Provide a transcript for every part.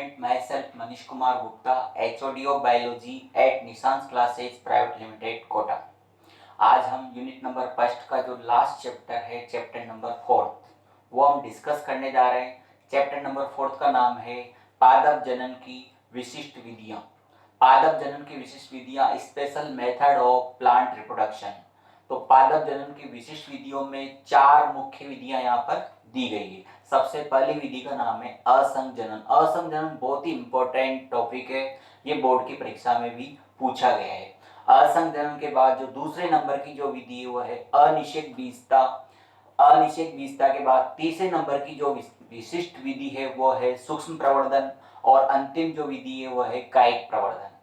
present myself Manish Kumar Gupta, HOD of Biology at Nissan's Classes Private Limited, Kota. आज हम unit number first का जो last chapter है, chapter number fourth, वो हम डिस्कस करने जा रहे हैं। चैप्टर नंबर फोर्थ का नाम है पादप जनन की विशिष्ट विधियां। पादप जनन की विशिष्ट विधियां, special method of plant reproduction. तो पादप जनन की विशिष्ट विधियों में चार मुख्य विधियां यहाँ पर दी गई है। सबसे पहली विधि का नाम है असंजनन। असंजनन बहुत ही इंपॉर्टेंट टॉपिक है, ये बोर्ड की परीक्षा में भी पूछा गया है। असंजनन के बाद जो दूसरे नंबर की जो विधि है वो है अनिषेक बीजता। अनिषेक बीजता के बाद तीसरे नंबर की जो विशिष्ट विधि है वो है सूक्ष्म प्रवर्धन, और अंतिम जो विधि है वो है कायिक प्रवर्धन।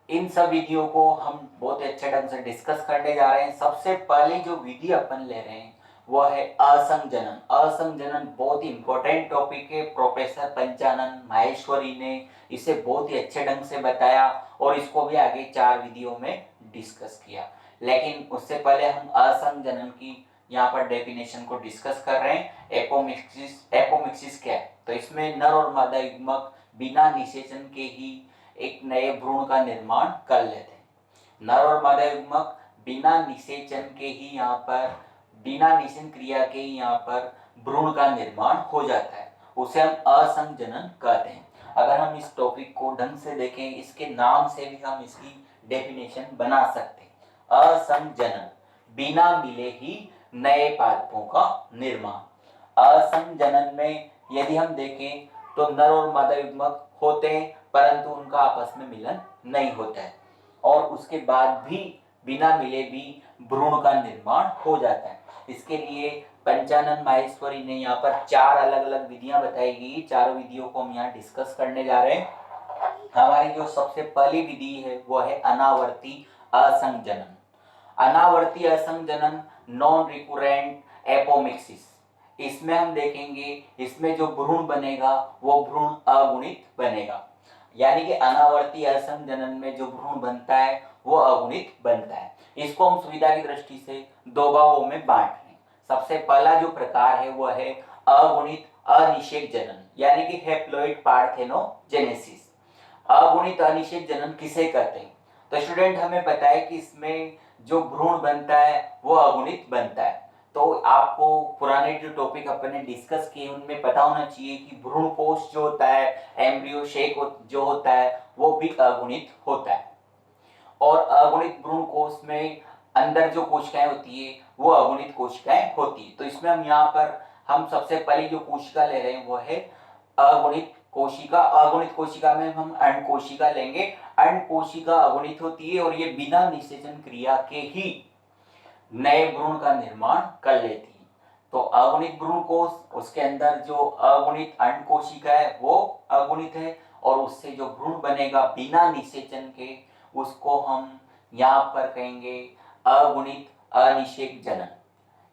इन सब विधियों को हम बहुत अच्छे ढंग से डिस्कस करने जा रहे हैं। सबसे पहले जो विधि अपन ले रहे हैं वो है असंजनन। असंजनन बहुत ही इंपॉर्टेंट टॉपिक है। प्रोफेसर पंचानन माहेश्वरी ने इसे बहुत ही अच्छे ढंग से बताया और इसको भी आगे चार विधियों में डिस्कस किया। लेकिन उससे पहले हम असंजनन की यहाँ पर डेफिनेशन को डिस्कस कर रहे हैं। एपोमिक्सिस। एपोमिक्सिस क्या है? तो इसमें नर और मादा युग्मक बिना निषेचन के ही एक नए भ्रूण का निर्माण कर लेते हैं। नर और मादा युग्मक बिना निषेचन के ही यहाँ पर, बिना निषेचन क्रिया के ही यहाँ पर भ्रूण का निर्माण हो जाता है, उसे हम असंजनन कहते हैं। अगर हम इस टॉपिक को ढंग से देखें, इसके नाम से भी हम इसकी डेफिनेशन बना सकते हैं। असंजनन, बिना मिले ही नए पादपों का निर्माण। असंजनन में यदि हम देखें तो नर और मादा युग्मक होते हैं परंतु उनका आपस में मिलन नहीं होता है, और उसके बाद भी बिना मिले भी भ्रूण का निर्माण हो जाता है। इसके लिए पंचानन माहेश्वरी ने यहाँ पर चार अलग अलग विधियां बताई गई। चारों विधियों को हम यहाँ डिस्कस करने जा रहे हैं। हमारी जो सबसे पहली विधि है वो है अनावर्ती असंजनन। अनावर्ती असंजनन, नॉन रिकुरेंट एपोमिक्सिस। इसमें हम देखेंगे, इसमें जो भ्रूण बनेगा वो भ्रूण अगुणित बनेगा। यानी कि अनावर्ती असंजनन में जो भ्रूण बनता है वो अगुणित बनता है। इसको हम सुविधा की दृष्टि से दो भागों में बांट लें। सबसे पहला जो प्रकार है वो है अगुणित अनिषेक जनन, यानी कि हैप्लॉइड पार्थेनोजेनेसिस। अगुणित अनिषेक जनन किसे कहते हैं? तो स्टूडेंट, हमें पता है कि इसमें जो भ्रूण बनता है वो अगुणित बनता है। तो आपको पुराने जो टॉपिक अपने डिस्कस किए उनमें पता होना चाहिए कि भ्रूण कोश जो होता है, एम्ब्रियो शेक जो होता है, वो भी अगुणित होता है। और अगुणित भ्रूण कोश में अंदर जो कोशिकाएं होती है वो अगुणित कोशिकाएं होती है। तो इसमें हम यहाँ पर हम सबसे पहली जो कोशिका ले रहे हैं वो है अगुणित कोशिका। अगुणित कोशिका में हम अंड कोशिका लेंगे। अंड कोशिका अगुणित होती है और ये बिना निषेचन क्रिया के ही नए भ्रूण का निर्माण कर लेती है। तो अगुणित भ्रूण कोश, उसके अंदर जो अगुणित अंड कोशिका है वो अगुणित है, और उससे जो भ्रूण बनेगा बिना निषेचन के उसको हम यहाँ पर कहेंगे अगुणित अनिषेक जनन।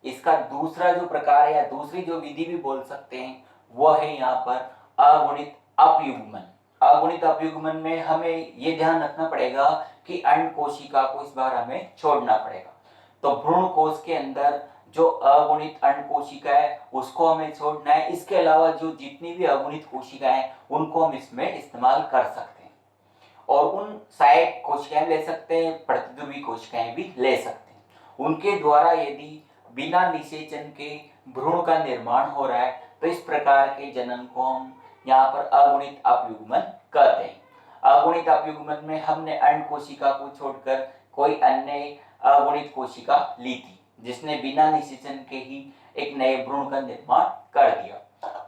इसका दूसरा जो प्रकार है या दूसरी जो विधि भी बोल सकते हैं वो है यहाँ पर अगुणित अपयुग्मन। अगुणित अपयुग्मन में हमें ये ध्यान रखना पड़ेगा कि अंड कोशिका को इस बार हमें छोड़ना पड़ेगा। तो भ्रूण कोश के अंदर जो अगुणित अंड कोशिका है उसको हमें छोड़ना है। इसके अलावा जो जितनी भी अगुणित कोशिकाएं उनको हम इसमें इस्तेमाल कर सकते हैं, और उन सहायक कोशिकाएं ले सकते हैं, प्रतिद्वंद्वी कोशिकाएं भी ले सकते हैं। उनके द्वारा यदि बिना निषेचन के भ्रूण का निर्माण हो रहा है तो इस प्रकार के जनन को हम यहाँ पर अगुणित अपयुग्मन कहते हैं। अगुणित अपयुग्मन में हमने अंड कोशिका को छोड़कर कोई अन्य अगुणित कोशिका ली थी जिसने बिना निषेचन के ही एक नए भ्रूण का निर्माण कर दिया।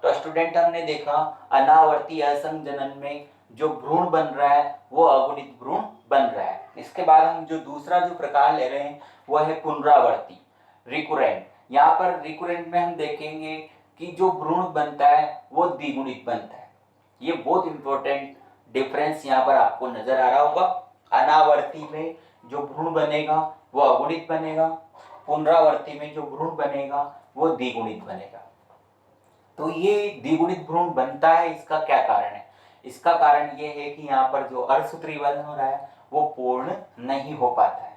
तो स्टूडेंट, हमने देखा अनावर्ती असंजनन में जो भ्रूण बन रहा है वो अगुणित भ्रूण बन रहा है। इसके बाद हम जो दूसरा जो प्रकार ले रहे हैं वो है पुनरावर्ती, रिकुरेंट। यहाँ पर रिकुरेंट में हम देखेंगे कि जो भ्रूण बनता है वो द्विगुणित बनता है। ये बहुत इंपॉर्टेंट डिफरेंस यहाँ पर आपको नजर आ रहा होगा। अनावर्ती में जो भ्रूण बनेगा वो अगुणित बनेगा, पुनरावर्ती में जो भ्रूण बनेगा वो द्विगुणित बनेगा। तो ये द्विगुणित भ्रूण बनता है, इसका क्या कारण है? इसका कारण ये है कि यहाँ पर जो अर्धसूत्रीबंध हो रहा है वो पूर्ण नहीं हो पाता है,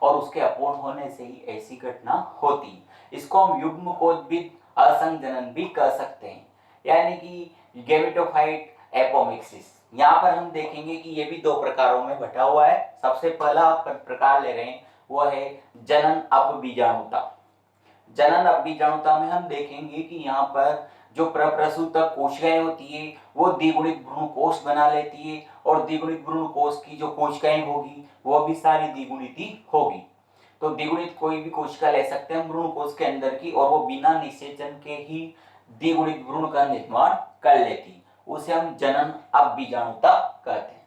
और उसके अपूर्ण होने से ही ऐसी घटना होती है। इसको हम युग्मकोद्भिद असंजनन भी कह सकते हैं, यानी कि गैमेटोफाइट एपोमिक्सिस। यहाँ पर हम देखेंगे कि ये भी दो प्रकारों में बटा हुआ है। सबसे पहला प्रकार ले रहे हैं वो है जनन अपबीजाणुता। जनन अपबीजाणुता में हम देखेंगे कि यहाँ पर जो प्रसूतक कोशिकाएं होती है वो द्विगुणित भ्रूण कोष बना लेती है और द्विगुणित भ्रूण कोष की जो कोशिकाएं होगी वो भी सारी द्विगुणित ही होगी। तो द्विगुणित कोई भी कोशिका ले सकते हैं भ्रूण कोष के अंदर की और वो बिना निषेचन के ही द्विगुणित भ्रूण का निर्माण कर लेती, उसे हम जनन अपबीजाणुता कहते हैं।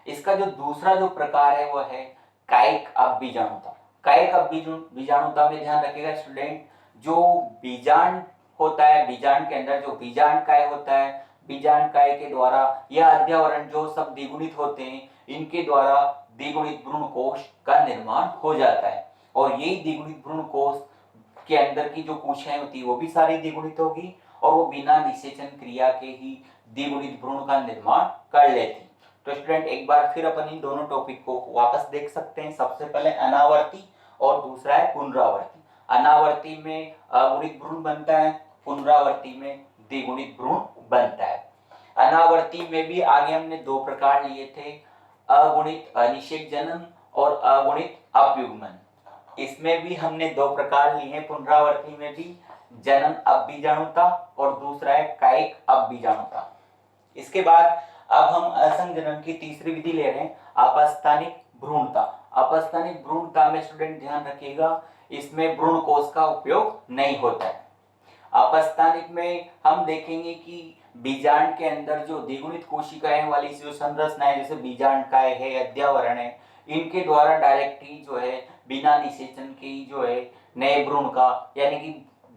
इसका जो दूसरा जो प्रकार है वो है कायिक अपबीजाणुता। कायिक अपबीजाणुता में ध्यान रखिएगा स्टूडेंट, जो बीजांड होता है, बीजांड के अंदर जो बीजांड काय होता है, बीजांड काय के द्वारा यह अध्यावरण जो सब द्विगुणित होते हैं, इनके द्वारा द्विगुणित भ्रूण कोष का निर्माण हो जाता है और यही द्विगुणित भ्रूण कोष के अंदर की जो कोशिकाएं होती है वो भी सारी द्विगुणित होगी और वो बिना निषेचन क्रिया के ही द्विगुणित भ्रूण का निर्माण कर लेती। तो स्टूडेंट एक बार फिर अपन इन दोनों टॉपिक को वापस देख सकते हैं। सबसे पहले अनावर्ती और दूसरा है पुनरावर्ती। अनावर्ती में अगुणित भ्रूण बनता है, पुनरावर्ती में द्विगुणित भ्रूण बनता है। अनावर्ती में भी आगे हमने दो प्रकार लिए थे, अगुणित अनिषेक जनन और अगुणित अपयुग्मन। इसमें भी हमने दो प्रकार लिए हैं, पुनरावर्ती में भी जनन अपबीजाणुता और दूसरा है कायिक अपबीजाणुता। इसके बाद अब हम असंग जनन की तीसरी विधि ले रहे हैं, अपस्थानिक भ्रूणता। अपस्थानिक भ्रूणता में स्टूडेंट ध्यान रखिएगा, इसमें भ्रूण कोष का उपयोग नहीं होता है। अपस्थानिक में हम देखेंगे कि बीजांड के अंदर जो द्विगुणित कोशिकाएं वाली जो संरचनाएं जैसे बीजांडकाय है, अध्यावरण है, इनके द्वारा डायरेक्टली जो है बिना निषेचन के ही जो है नए भ्रूण का यानी कि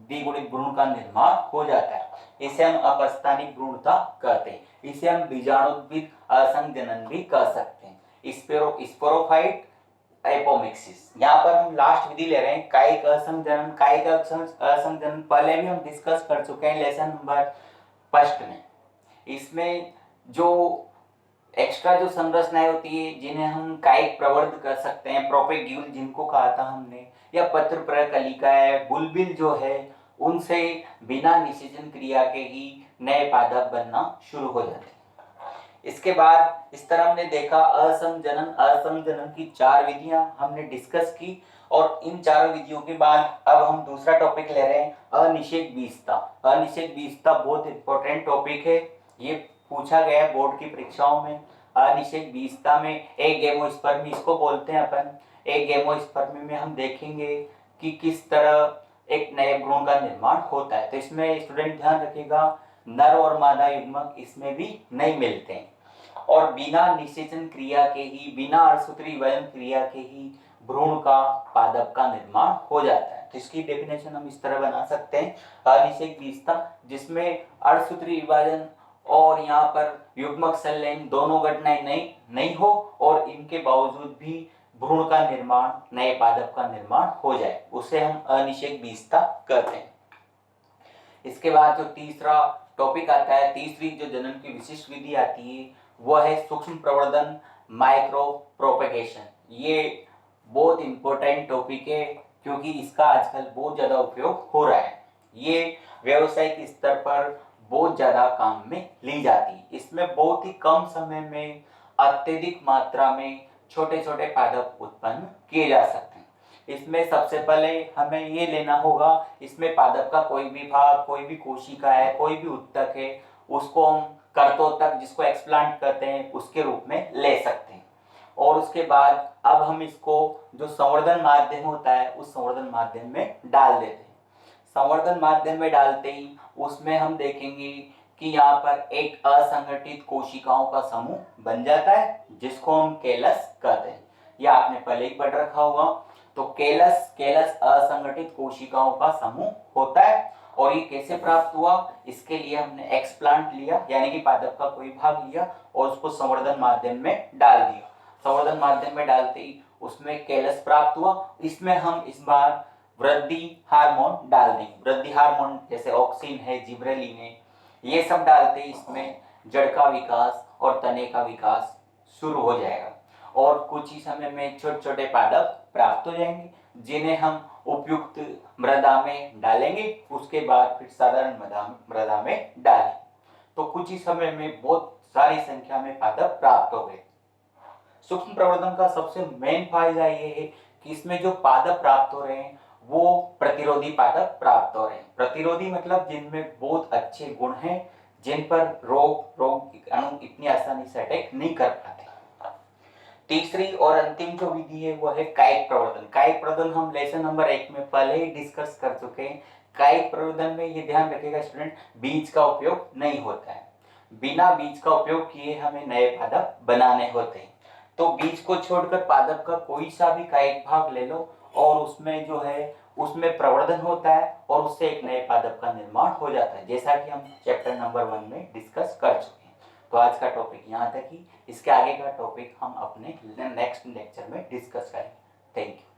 द्विगुणित भ्रूण का निर्माण हो जाता है। इसे हम अपस्थानिक भ्रूणता कहते हैं। इसे हम बीजाणुद्भिद असंग जनन भी कह सकते हैं, स्पोरोफाइट एपोमिक्सिस। यहाँ पर हम लास्ट विधि ले रहे हैं कायिक असंग जनन। कायिक असंग जनन पहले भी हम डिस्कस कर चुके हैं लेसन नंबर फर्स्ट में। इसमें जो एक्स्ट्रा जो संरचनाएं होती है जिन्हें हम कायिक प्रवर्ध कर सकते हैं, प्रोपेग्यूल जिनको कहा था हमने, या पत्र प्रकलिका है, बुलबिल जो है, उनसे बिना निषेचन क्रिया के ही नए पादप बनना शुरू हो जाते हैं। इसके बाद इस तरह हमने देखा असंग जनन की चार विधियां हमने डिस्कस की और इन चारों विधियों के बाद अब हम दूसरा टॉपिक ले रहे हैं अनिषेक बीजता। अनिषेक बीजता बहुत इंपॉर्टेंट टॉपिक है, ये पूछा गया है बोर्ड की परीक्षाओं में। अनिषेक बीजता में एक गेमोस्पर्मी इसको बोलते हैं अपन। एक गेमोस्पर्मी में हम देखेंगे कि किस तरह एक नए भ्रूण का निर्माण होता है। तो इसमें स्टूडेंट ध्यान रखिएगा, नर और मादा युग्मक इसमें भी नहीं मिलते हैं और बिना निषेचन क्रिया के ही, बिना अर्धसूत्री विभाजन क्रिया के ही भ्रूण का पादप का निर्माण हो जाता है। तो इसकी डेफिनेशन हम इस तरह बना सकते हैं, अनिषेक बीजता जिसमें अर्धसूत्री विभाजन और यहाँ पर युग्मक संलयन दोनों घटनाएं नहीं हो और इनके बावजूद भी भ्रूण का निर्माण, नए पादप का निर्माण हो जाए, उसे हम अनिषेक बीजता कहते हैं। इसके बाद जो तीसरा टॉपिक आता है, तीसरी जो जनन की विशिष्ट विधि आती है वह है सूक्ष्म प्रवर्धन, माइक्रो प्रोपेगेशन। ये बहुत इंपॉर्टेंट टॉपिक है क्योंकि इसका आजकल बहुत ज्यादा उपयोग हो रहा है। ये व्यावसायिक स्तर पर बहुत ज्यादा काम में ली जाती है। इसमें बहुत ही कम समय में अत्यधिक मात्रा में छोटे छोटे पादप उत्पन्न किए जा सकते हैं। इसमें सबसे पहले हमें ये लेना होगा, इसमें पादप का कोई भी भाग, कोई भी कोशिका है, कोई भी उत्तक है, उसको हम कर्तोत्तक जिसको एक्सप्लांट कहते हैं उसके रूप में ले सकते हैं। और उसके बाद अब हम इसको जो संवर्धन माध्यम होता है उस संवर्धन माध्यम में डाल देते हैं। संवर्धन माध्यम में डालते ही उसमें हम देखेंगे कि यहाँ पर एक असंगठित कोशिकाओं का समूह बन जाता है जिसको हम केलस कहते हैं। यह आपने पहले ही पढ़ रखा होगा। तो केलस असंगठित कोशिकाओं का समूह होता है और ये कैसे प्राप्त हुआ, इसके लिए हमने एक्सप्लांट लिया यानी कि पादप का कोई भाग लिया और उसको संवर्धन माध्यम में डाल दिया। संवर्धन माध्यम में डालते ही उसमें केलस प्राप्त हुआ। इसमें हम इस बार वृद्धि हार्मोन डाल देंगे। वृद्धि हार्मोन जैसे ऑक्सिन है, जिब्रेलिन है, ये सब डालते ही इसमें जड़ का विकास और तने का विकास शुरू हो जाएगा और कुछ ही समय में छोटे छोटे पादप प्राप्त हो जाएंगे जिन्हें हम उपयुक्त मृदा में डालेंगे। उसके बाद फिर साधारण मृदा में डालें तो कुछ ही समय में बहुत सारी संख्या में पादप प्राप्त हो गए। सूक्ष्म प्रवर्धन का सबसे मेन फायदा ये है कि इसमें जो पादप प्राप्त हो रहे हैं वो प्रतिरोधी पादप प्राप्त हो रहे हैं। प्रतिरोधी मतलब जिनमें बहुत अच्छे गुण हैं, जिन पर रोग अणु इतनी आसानी से अटैक नहीं कर पाते। तीसरी और अंतिम जो विधि है वो है कायिक प्रवर्धन। कायिक प्रवर्धन हम लेसन नंबर 1 में पहले ही डिस्कस कर चुके हैं। कायिक प्रवर्धन में ये ध्यान रखिएगा स्टूडेंट, बीज का उपयोग नहीं होता है। बिना बीज का उपयोग किए हमें नए पादप बनाने होते हैं। तो बीज को छोड़कर पादप का कोई सा भी कायिक भाग ले लो और उसमें जो है उसमें प्रवर्धन होता है और उससे एक नए पादप का निर्माण हो जाता है, जैसा कि हम चैप्टर नंबर 1 में डिस्कस कर चुके हैं। तो आज का टॉपिक यहाँ तक ही, इसके आगे का टॉपिक हम अपने नेक्स्ट लेक्चर में डिस्कस करेंगे। Thank you.